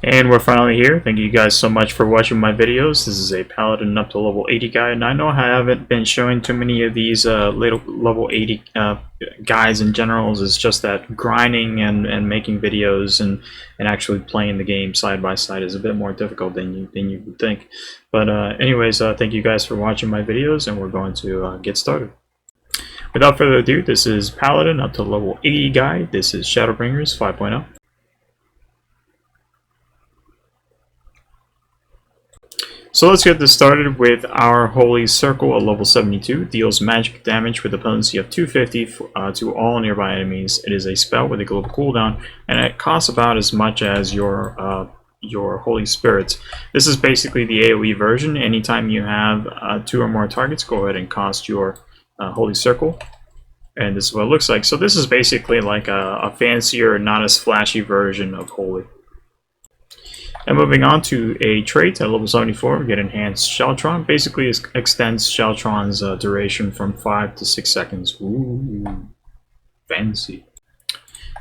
And we're finally here. Thank you guys so much for watching my videos. This is a Paladin up to level 80 guy, and I know I haven't been showing too many of these level 80 guys in generals. It's just that grinding and making videos and actually playing the game side by side is a bit more difficult than you would think. But anyways, thank you guys for watching my videos, and we're going to get started. Without further ado, this is Paladin up to level 80 guy. This is Shadowbringers 5.0. So let's get this started with our Holy Circle at level 72. Deals magic damage with a potency of 250 to all nearby enemies. It is a spell with a global cooldown, and it costs about as much as your Holy Spirits. This is basically the AoE version. Anytime you have 2 or more targets, go ahead and cast your Holy Circle. And this is what it looks like. So this is basically like a fancier, not as flashy version of Holy. And moving on to a trait at level 74, we get Enhanced Sheltron. Basically, it extends Sheltron's duration from 5 to 6 seconds. Ooh, fancy.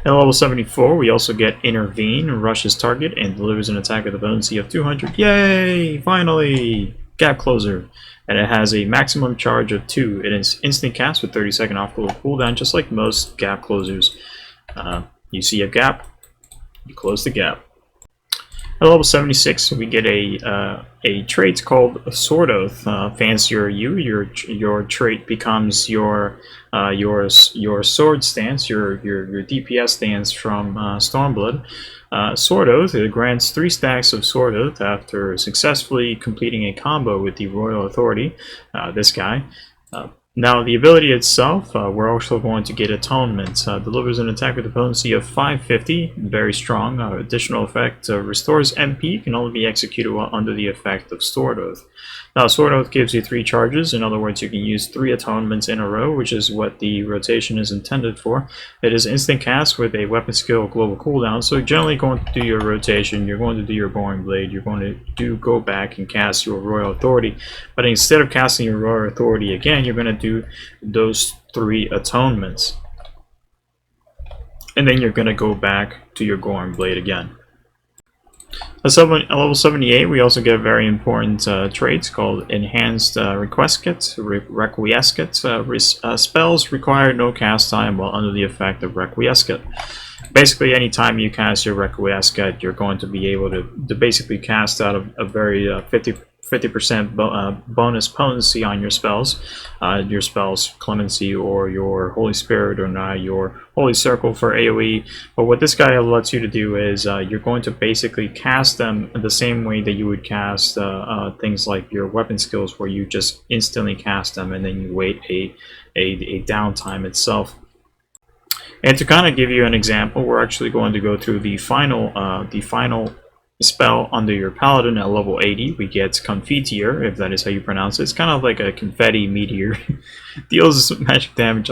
At level 74, we also get Intervene, rushes target, and delivers an attack with a potency of 200. Yay! Finally! Gap Closer. And it has a maximum charge of 2. It is instant cast with 30-second off-global cooldown, just like most Gap Closers. You see a gap, you close the gap. At level 76, we get a trait called Sword Oath. Fancier your trait becomes your sword stance, your DPS stance from Stormblood. Sword Oath, it grants 3 stacks of Sword Oath after successfully completing a combo with the Royal Authority. This guy. Now, the ability itself, we're also going to get Atonement. Delivers an attack with a potency of 550, very strong. Additional effect, restores MP, can only be executed while under the effect of Sword Oath. Now, Sword Oath gives you 3 charges. In other words, you can use 3 Atonements in a row, which is what the rotation is intended for. It is instant cast with a weapon skill global cooldown, so you're generally going to do your rotation, you're going to do your Boring Blade, you're going to go back and cast your Royal Authority. But instead of casting your Royal Authority again, you're going to do those 3 Atonements. And then you're going to go back to your Boring Blade again. At level 78, we also get very important traits called Enhanced Requiescat. Spells require no cast time while under the effect of Requiescat. Basically, anytime you cast your Requiescat, you're going to be able to basically cast out a very 50% bonus potency on your spells. Clemency or your Holy Spirit or not your Holy Circle for AoE. But what this guy lets you to do is you're going to basically cast them the same way that you would cast things like your weapon skills, where you just instantly cast them and then you wait a downtime itself. And to kind of give you an example, we're actually going to go through the final spell under your Paladin at level 80. We get Confiteor, if that is how you pronounce it. It's kind of like a confetti meteor. Deals magic damage,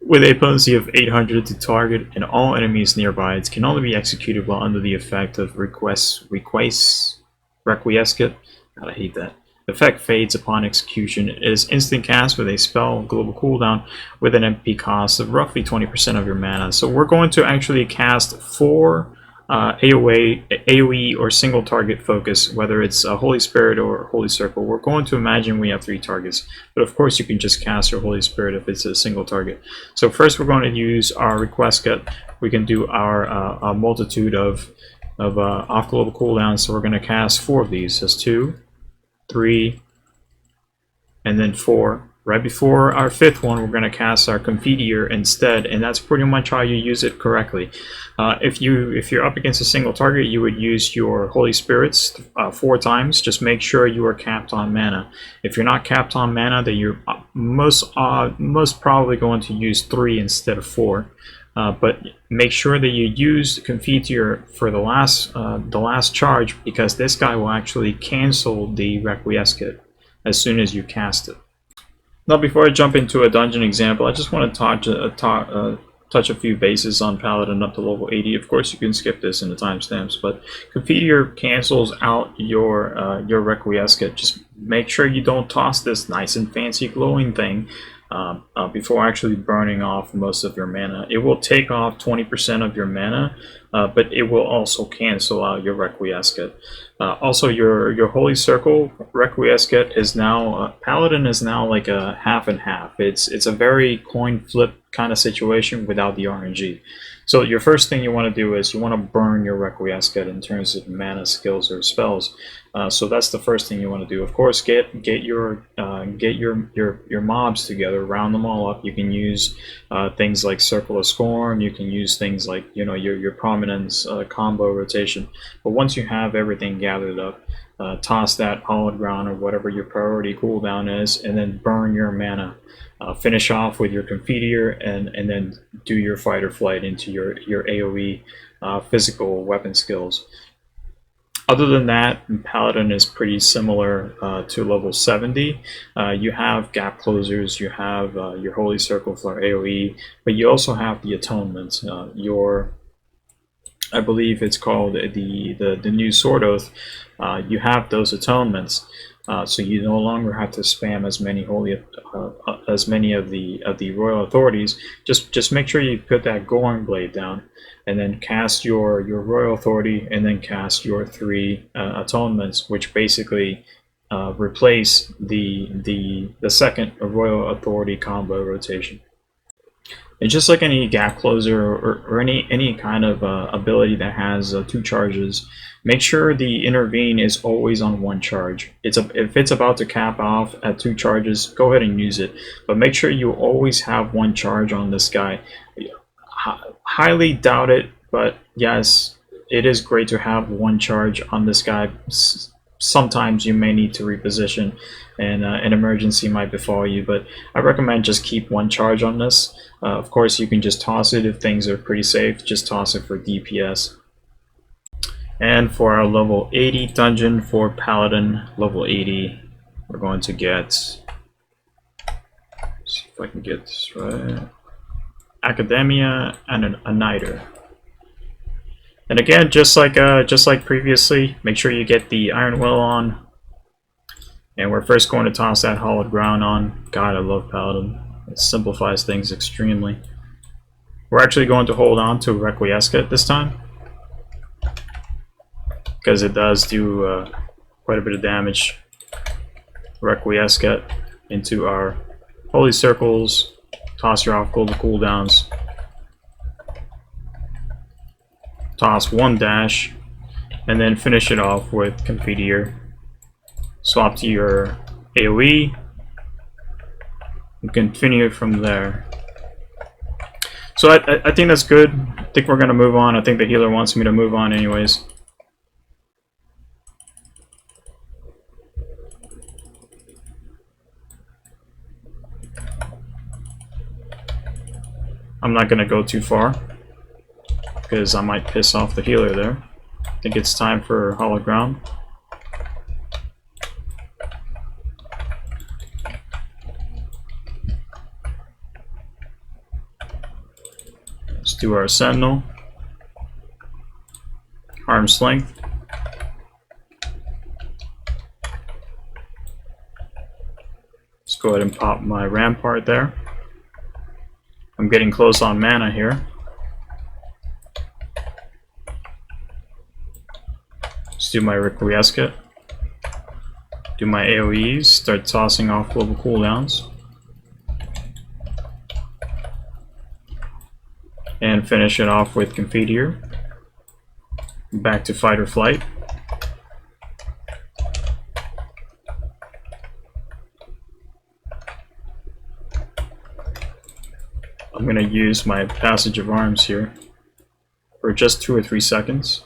with a potency of 800 to target and all enemies nearby. It can only be executed while under the effect of Requiescat. God, I hate that. The effect fades upon execution. It is instant cast with a spell global cooldown with an MP cost of roughly 20% of your mana. So we're going to actually cast 4 AoE or single target focus, whether it's a Holy Spirit or Holy Circle. We're going to imagine we have 3 targets, but of course you can just cast your Holy Spirit if it's a single target. So first we're going to use our Requiescat. We can do our multitude of off global cooldowns, so we're going to cast 4 of these. That's 2, 3, and then 4. Right before our 5th one, we're going to cast our Confiteor instead, and that's pretty much how you use it correctly. If you're up against a single target, you would use your Holy Spirits 4 times. Just make sure you are capped on mana. If you're not capped on mana, then you're most probably going to use 3 instead of 4. But make sure that you use Confiteor for the last charge, because this guy will actually cancel the Requiescat as soon as you cast it. Now, before I jump into a dungeon example, I just want to touch a few bases on Paladin up to level 80. Of course, you can skip this in the timestamps, but Confiteor cancels out your Requiescat. Just make sure you don't toss this nice and fancy glowing thing before actually burning off most of your mana. It will take off 20% of your mana, but it will also cancel out your Requiescat. Also, your Holy Circle Requiescat is now Paladin is now like a half and half. It's a very coin flip kind of situation without the RNG. So your first thing you want to do is you want to burn your Requiescat in terms of mana, skills, or spells. So that's the first thing you want to do. Of course, get your mobs together, round them all up. You can use things like Circle of Scorn. You can use things like your Prominence combo rotation. But once you have everything gathered up, toss that Hallowed Ground or whatever your priority cooldown is, and then burn your mana. Finish off with your Confiteor and then do your Fight or Flight into your AoE physical weapon skills. Other than that, Paladin is pretty similar to level 70. You have Gap Closers, you have your Holy Circle for AoE, but you also have the Atonement. I believe it's called the new Sword Oath. You have those atonements. So you no longer have to spam as many of the royal authorities. Just make sure you put that Goring Blade down, and then cast your royal authority, and then cast your 3 atonements, which basically replace the second royal authority combo rotation. And just like any gap closer or any kind of ability that has 2 charges, make sure the intervene is always on 1 charge. If it's about to cap off at 2 charges, go ahead and use it. But make sure you always have 1 charge on this guy. Highly doubt it, but yes, it is great to have 1 charge on this guy. Sometimes you may need to reposition and an emergency might befall you, but I recommend just keep 1 charge on this. Of course, you can just toss it if things are pretty safe. Just toss it for DPS. And for our level 80 dungeon for Paladin, level 80, we're going to get, let's see if I can get this right, Academia and a Niter. And again, just like previously, make sure you get the Iron Will on. And we're first going to toss that Hallowed Ground on. God, I love Paladin. It simplifies things extremely. We're actually going to hold on to Requiescat this time, because it does do quite a bit of damage. Requiescat into our Holy Circles, toss your off global cooldowns, toss 1 dash, and then finish it off with Confiteor. Swap to your AoE, and continue from there. So I think that's good. I think we're going to move on. I think the healer wants me to move on anyways. I'm not going to go too far, because I might piss off the healer there. I think it's time for Hallowed Ground. Let's do our Sentinel. Arm's Length. Let's go ahead and pop my Rampart there. I'm getting close on mana here. Let's do my Requiescat. Do my AoEs, start tossing off global cooldowns. And finish it off with Confiteor. Back to Fight or Flight. I'm going to use my Passage of Arms here for just 2 or 3 seconds.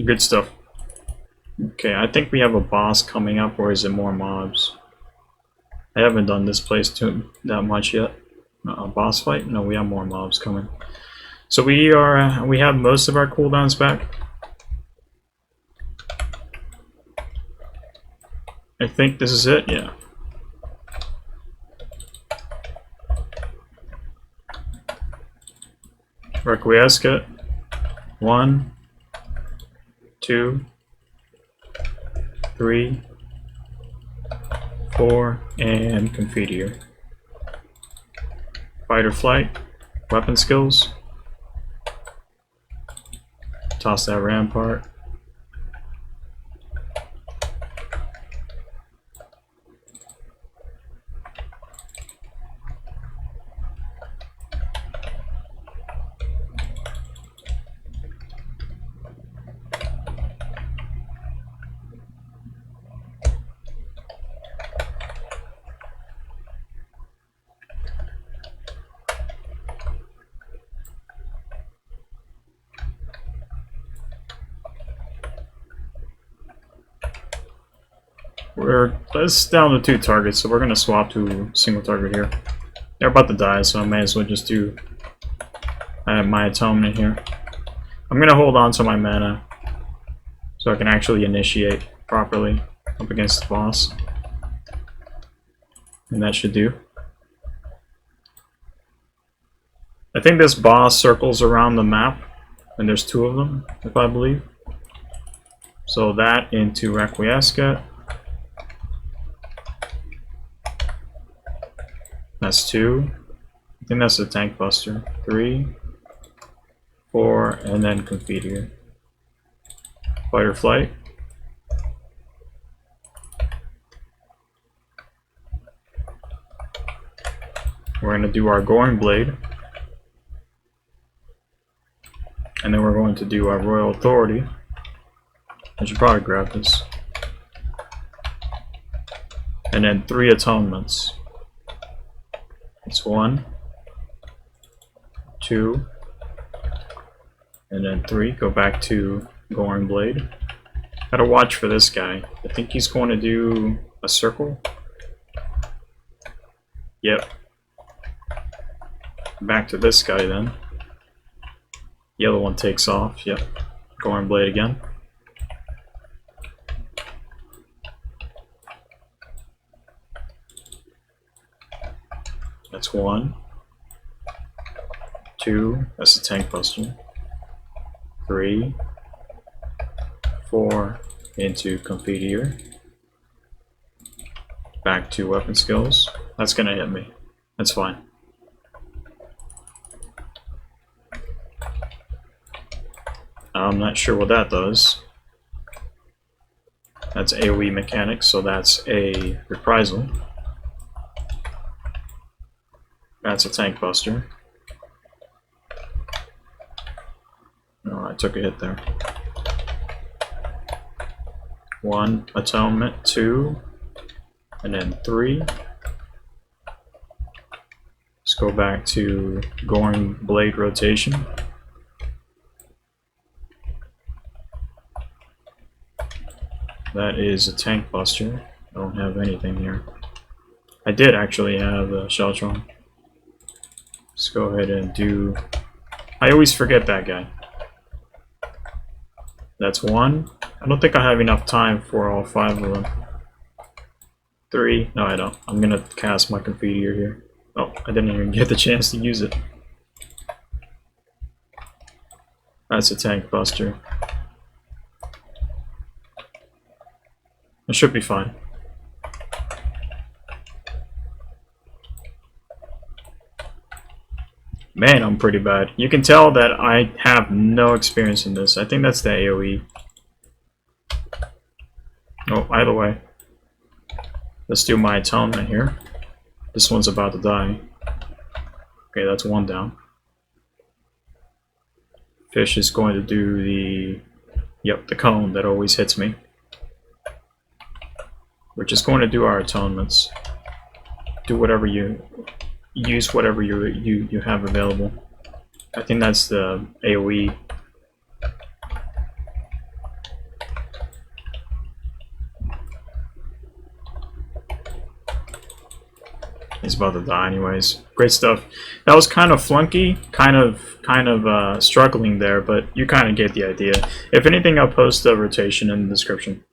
Good stuff. Okay, I think we have a boss coming up, or is it more mobs? I haven't done this place that much yet. A boss fight? No, we have more mobs coming. So we have most of our cooldowns back. I think this is it, yeah. Requiescat. 1, 2, 3, 4, and Confiteor. Fight or flight. Weapon skills. Toss that rampart. That's down to 2 targets, so we're gonna swap to single target here. They're about to die, so I may as well just do my Atonement here. I'm gonna hold on to my mana so I can actually initiate properly up against the boss. And that should do. I think this boss circles around the map, and there's 2 of them, if I believe. So that into Requiescat. That's 2. I think that's the tank buster. 3, 4, and then Confiteor. Fight or flight. We're going to do our Goring Blade. And then we're going to do our Royal Authority. I should probably grab this. And then 3 Atonements. It's 1, 2, and then 3. Go back to Goring Blade. Gotta watch for this guy. I think he's going to do a circle. Yep. Back to this guy then. The other one takes off. Yep. Goring Blade again. That's 1, 2, that's the tank buster. 3, 4, into Confiteor. Back to weapon skills. That's gonna hit me. That's fine. I'm not sure what that does. That's AoE mechanics, so that's a reprisal. That's a tank buster. Oh, I took a hit there. 1, Atonement, 2, and then 3. Let's go back to Goring Blade rotation. That is a tank buster. I don't have anything here. I did actually have a Patron. Let's go ahead and do... I always forget that guy. That's 1. I don't think I have enough time for all 5 of them. 3. No, I don't. I'm gonna cast my Confiteor here. Oh, I didn't even get the chance to use it. That's a tank buster. It should be fine. Man, I'm pretty bad. You can tell that I have no experience in this. I think that's the AoE. Oh, either way. Let's do my Atonement here. This one's about to die. Okay, that's 1 down. Fish is going to do the... Yep, the cone that always hits me. We're just going to do our Atonements. Do whatever you... Use whatever you have available. I think that's the AoE. He's about to die anyways. Great stuff. That was kind of flunky, kind of struggling there, but you kind of get the idea. If anything, I'll post the rotation in the description.